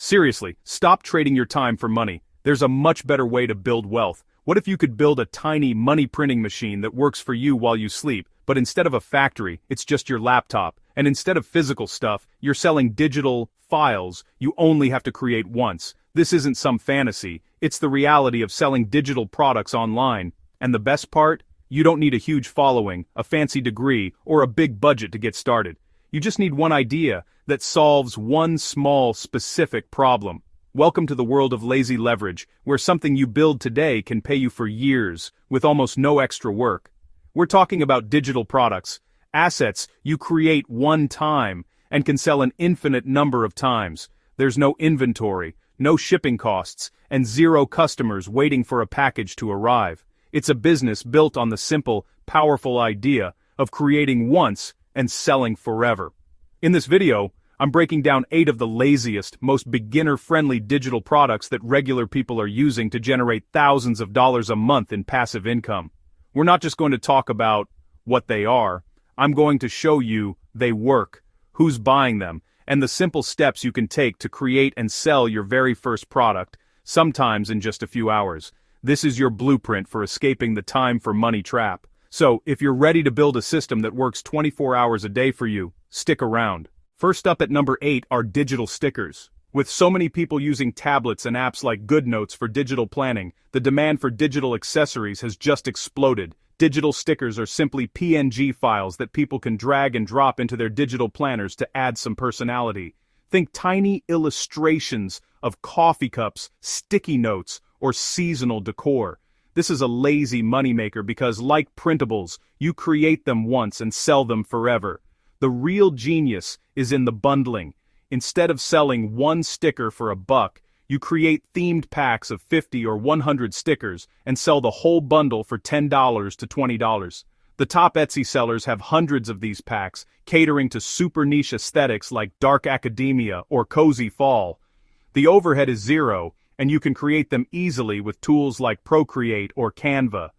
Seriously, stop trading your time for money. There's a much better way to build wealth. What if you could build a tiny money printing machine that works for you while you sleep, but instead of a factory, it's just your laptop, and instead of physical stuff, you're selling digital files you only have to create once. This isn't some fantasy, it's the reality of selling digital products online. And the best part? You don't need a huge following, a fancy degree, or a big budget to get started. You just need one idea that solves one small, specific problem. Welcome to the world of lazy leverage, where something you build today can pay you for years, with almost no extra work. We're talking about digital products, assets you create one time, and can sell an infinite number of times. There's no inventory, no shipping costs, and zero customers waiting for a package to arrive. It's a business built on the simple, powerful idea of creating once and selling forever. In this video, I'm breaking down 8 of the laziest, most beginner-friendly digital products that regular people are using to generate thousands of dollars a month in passive income. We're not just going to talk about what they are, I'm going to show you they work, who's buying them, and the simple steps you can take to create and sell your very first product, sometimes in just a few hours. This is your blueprint for escaping the time for money trap. So, if you're ready to build a system that works 24 hours a day for you, stick around. First up at number 8 are digital stickers. With so many people using tablets and apps like GoodNotes for digital planning, the demand for digital accessories has just exploded. Digital stickers are simply PNG files that people can drag and drop into their digital planners to add some personality. Think tiny illustrations of coffee cups, sticky notes, or seasonal decor. This is a lazy moneymaker because, like printables, you create them once and sell them forever. The real genius is in the bundling. Instead of selling one sticker for $1, you create themed packs of 50 or 100 stickers and sell the whole bundle for $10 to $20. The top Etsy sellers have hundreds of these packs, catering to super niche aesthetics like dark academia or cozy fall. The overhead is zero, and you can create them easily with tools like Procreate or Canva.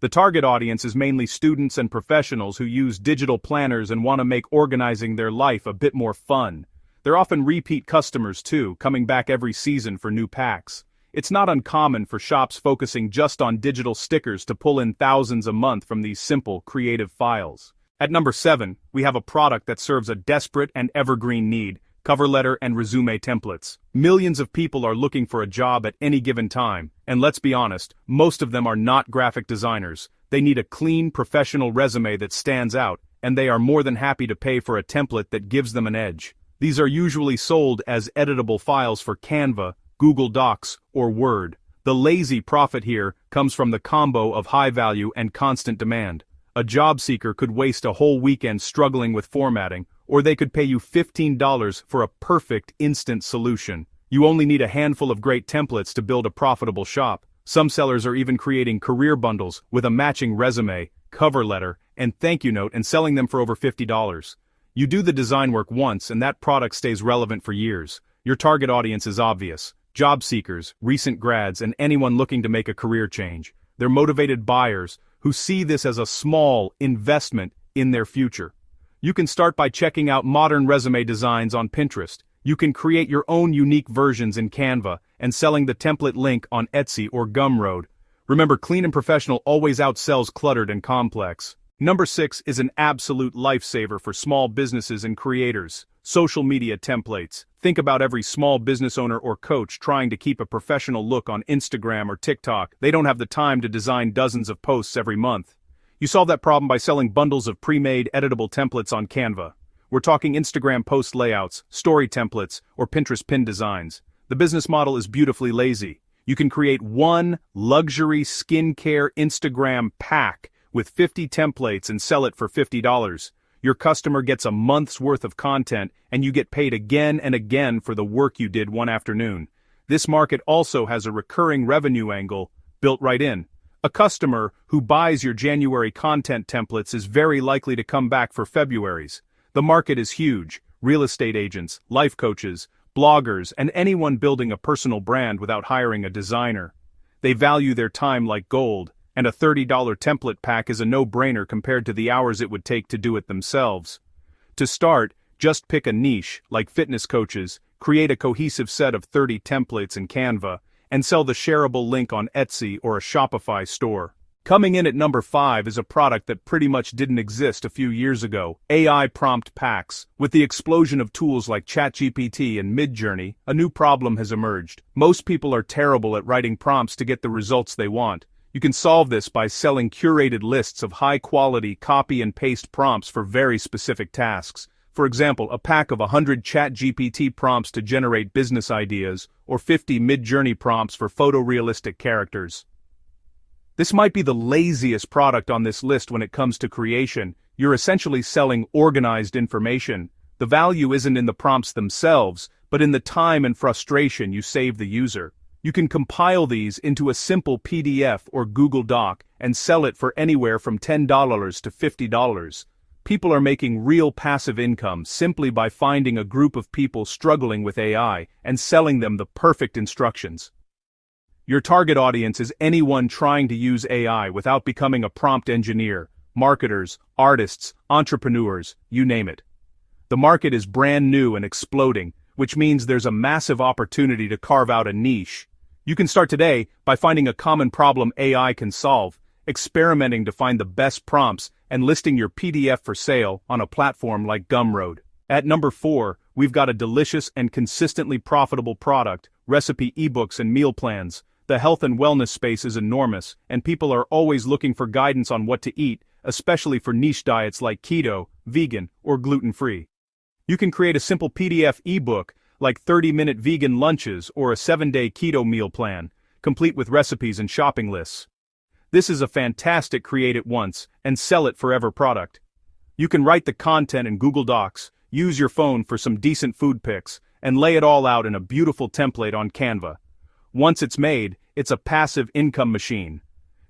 The target audience is mainly students and professionals who use digital planners and want to make organizing their life a bit more fun. They're often repeat customers too, coming back every season for new packs. It's not uncommon for shops focusing just on digital stickers to pull in thousands a month from these simple, creative files. At number 7, we have a product that serves a desperate and evergreen need: cover letter and resume templates. Millions of people are looking for a job at any given time, and let's be honest, most of them are not graphic designers. They need a clean, professional resume that stands out, and they are more than happy to pay for a template that gives them an edge. These are usually sold as editable files for Canva, Google Docs, or Word. The lazy profit here comes from the combo of high value and constant demand. A job seeker could waste a whole weekend struggling with formatting, or they could pay you $15 for a perfect instant solution. You only need a handful of great templates to build a profitable shop. Some sellers are even creating career bundles with a matching resume, cover letter, and thank you note and selling them for over $50. You do the design work once and that product stays relevant for years. Your target audience is obvious: job seekers, recent grads, and anyone looking to make a career change. They're motivated buyers who see this as a small investment in their future. You can start by checking out modern resume designs on Pinterest. You can create your own unique versions in Canva and selling the template link on Etsy or Gumroad. Remember, clean and professional always outsells cluttered and complex. Number 6 is an absolute lifesaver for small businesses and creators: social media templates. Think about every small business owner or coach trying to keep a professional look on Instagram or TikTok. They don't have the time to design dozens of posts every month. You solve that problem by selling bundles of pre-made editable templates on Canva. We're talking Instagram post layouts, story templates, or Pinterest pin designs. The business model is beautifully lazy. You can create one luxury skincare Instagram pack with 50 templates and sell it for $50. Your customer gets a month's worth of content, and you get paid again and again for the work you did one afternoon. This market also has a recurring revenue angle built right in. A customer who buys your January content templates is very likely to come back for February's. The market is huge: real estate agents, life coaches, bloggers, and anyone building a personal brand without hiring a designer. They value their time like gold, and a $30 template pack is a no-brainer compared to the hours it would take to do it themselves. To start, just pick a niche, like fitness coaches, create a cohesive set of 30 templates in Canva, and sell the shareable link on Etsy or a Shopify store. Coming in at number 5 is a product that pretty much didn't exist a few years ago: AI prompt packs. With the explosion of tools like ChatGPT and Midjourney, a new problem has emerged. Most people are terrible at writing prompts to get the results they want. You can solve this by selling curated lists of high-quality copy and paste prompts for very specific tasks. For example, a pack of 100 ChatGPT prompts to generate business ideas, or 50 Midjourney prompts for photorealistic characters. This might be the laziest product on this list when it comes to creation. You're essentially selling organized information. The value isn't in the prompts themselves, but in the time and frustration you save the user. You can compile these into a simple PDF or Google Doc and sell it for anywhere from $10 to $50. People are making real passive income simply by finding a group of people struggling with AI and selling them the perfect instructions. Your target audience is anyone trying to use AI without becoming a prompt engineer: marketers, artists, entrepreneurs, you name it. The market is brand new and exploding, which means there's a massive opportunity to carve out a niche. You can start today by finding a common problem AI can solve, experimenting to find the best prompts, and listing your PDF for sale on a platform like Gumroad. At number 4, we've got a delicious and consistently profitable product: recipe ebooks and meal plans. The health and wellness space is enormous, and people are always looking for guidance on what to eat, especially for niche diets like keto, vegan, or gluten-free. You can create a simple PDF ebook, like 30-minute vegan lunches or a 7-day keto meal plan, complete with recipes and shopping lists. This is a fantastic create it once and sell it forever product. You can write the content in Google Docs, use your phone for some decent food pics, and lay it all out in a beautiful template on Canva. Once it's made, it's a passive income machine.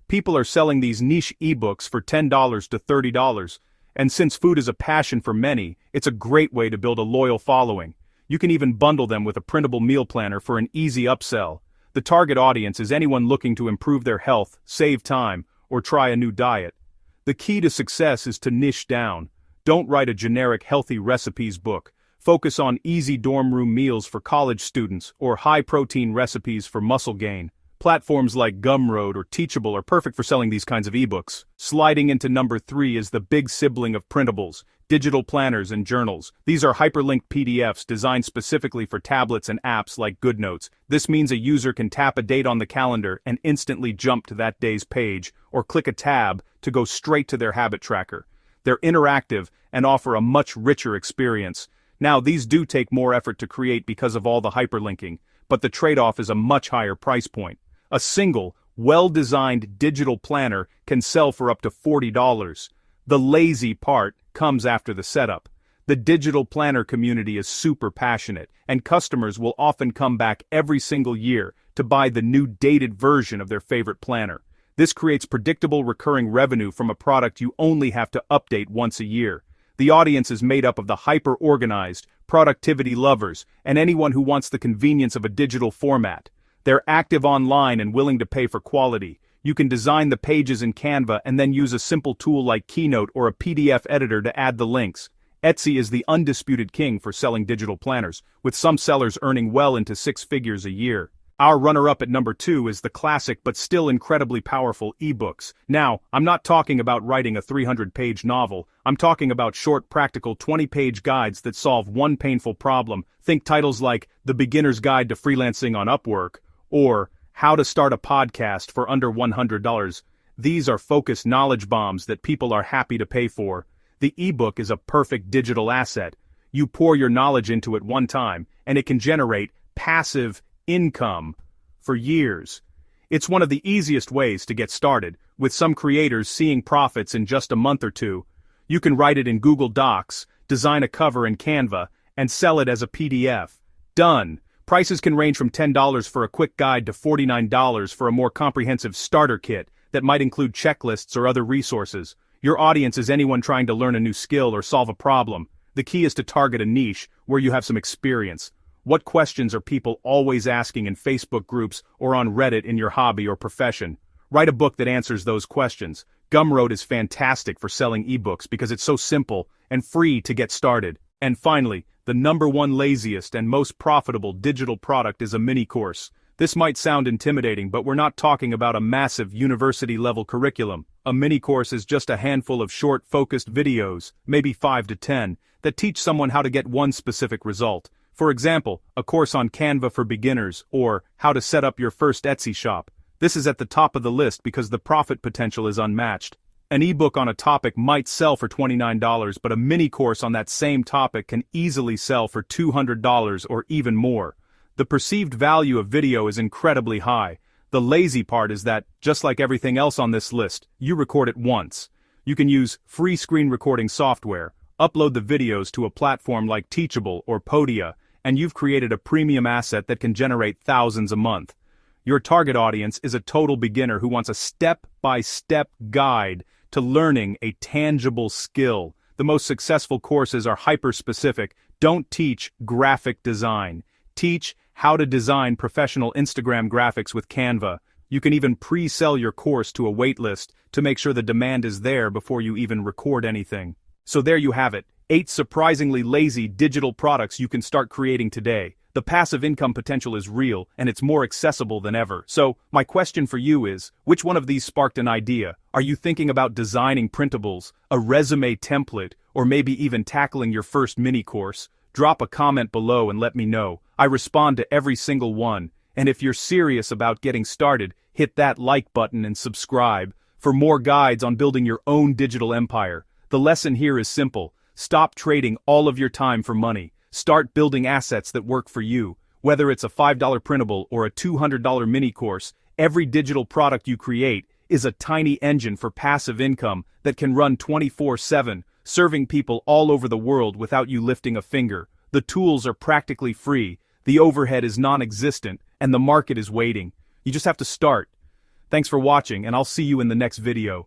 People are selling these niche ebooks for $10 to $30, and since food is a passion for many, it's a great way to build a loyal following. You can even bundle them with a printable meal planner for an easy upsell. The target audience is anyone looking to improve their health, save time, or try a new diet. The key to success is to niche down. Don't write a generic healthy recipes book. Focus on easy dorm room meals for college students or high-protein recipes for muscle gain. Platforms like Gumroad or Teachable are perfect for selling these kinds of ebooks. Sliding into number 3 is the big sibling of printables: digital planners and journals. These are hyperlinked PDFs designed specifically for tablets and apps like GoodNotes. This means a user can tap a date on the calendar and instantly jump to that day's page, or click a tab to go straight to their habit tracker. They're interactive and offer a much richer experience. Now, these do take more effort to create because of all the hyperlinking, but the trade-off is a much higher price point. A single, well-designed digital planner can sell for up to $40. The lazy part comes after the setup. The digital planner community is super passionate, and customers will often come back every single year to buy the new dated version of their favorite planner. This creates predictable recurring revenue from a product you only have to update once a year. The audience is made up of the hyper-organized, productivity lovers, and anyone who wants the convenience of a digital format. They're active online and willing to pay for quality. You can design the pages in Canva and then use a simple tool like Keynote or a PDF editor to add the links. Etsy is the undisputed king for selling digital planners, with some sellers earning well into 6 figures a year. Our runner-up at number 2 is the classic but still incredibly powerful ebooks. Now, I'm not talking about writing a 300-page novel. I'm talking about short, practical 20-page guides that solve one painful problem. Think titles like The Beginner's Guide to Freelancing on Upwork, or How to Start a Podcast for Under $100. These are focused knowledge bombs that people are happy to pay for. The ebook is a perfect digital asset. You pour your knowledge into it one time, and it can generate passive income for years. It's one of the easiest ways to get started, with some creators seeing profits in just a month or two. You can write it in Google Docs, design a cover in Canva, and sell it as a PDF. Done. Prices can range from $10 for a quick guide to $49 for a more comprehensive starter kit that might include checklists or other resources. Your audience is anyone trying to learn a new skill or solve a problem. The key is to target a niche where you have some experience. What questions are people always asking in Facebook groups or on Reddit in your hobby or profession? Write a book that answers those questions. Gumroad is fantastic for selling ebooks because it's so simple and free to get started. And finally, the number one laziest and most profitable digital product is a mini course. This might sound intimidating, but we're not talking about a massive university-level curriculum. A mini course is just a handful of short, focused videos, maybe 5 to 10, that teach someone how to get one specific result. For example, a course on Canva for beginners, or how to set up your first Etsy shop. This is at the top of the list because the profit potential is unmatched. An ebook on a topic might sell for $29, but a mini course on that same topic can easily sell for $200 or even more. The perceived value of video is incredibly high. The lazy part is that, just like everything else on this list, you record it once. You can use free screen recording software, upload the videos to a platform like Teachable or Podia, and you've created a premium asset that can generate thousands a month. Your target audience is a total beginner who wants a step-by-step guide to learning a tangible skill. The most successful courses are hyper-specific. Don't teach graphic design. Teach how to design professional Instagram graphics with Canva. You can even pre-sell your course to a waitlist to make sure the demand is there before you even record anything. So there you have it, 8 surprisingly lazy digital products you can start creating today. The passive income potential is real, and it's more accessible than ever. So, my question for you is, which one of these sparked an idea? Are you thinking about designing printables, a resume template, or maybe even tackling your first mini course? Drop a comment below and let me know. I respond to every single one. And if you're serious about getting started, hit that like button and subscribe for more guides on building your own digital empire. The lesson here is simple. Stop trading all of your time for money. Start building assets that work for you. Whether it's a $5 printable or a $200 mini course, every digital product you create is a tiny engine for passive income that can run 24/7, serving people all over the world without you lifting a finger. The tools are practically free, the overhead is non-existent, and the market is waiting. You just have to start. Thanks for watching, and I'll see you in the next video.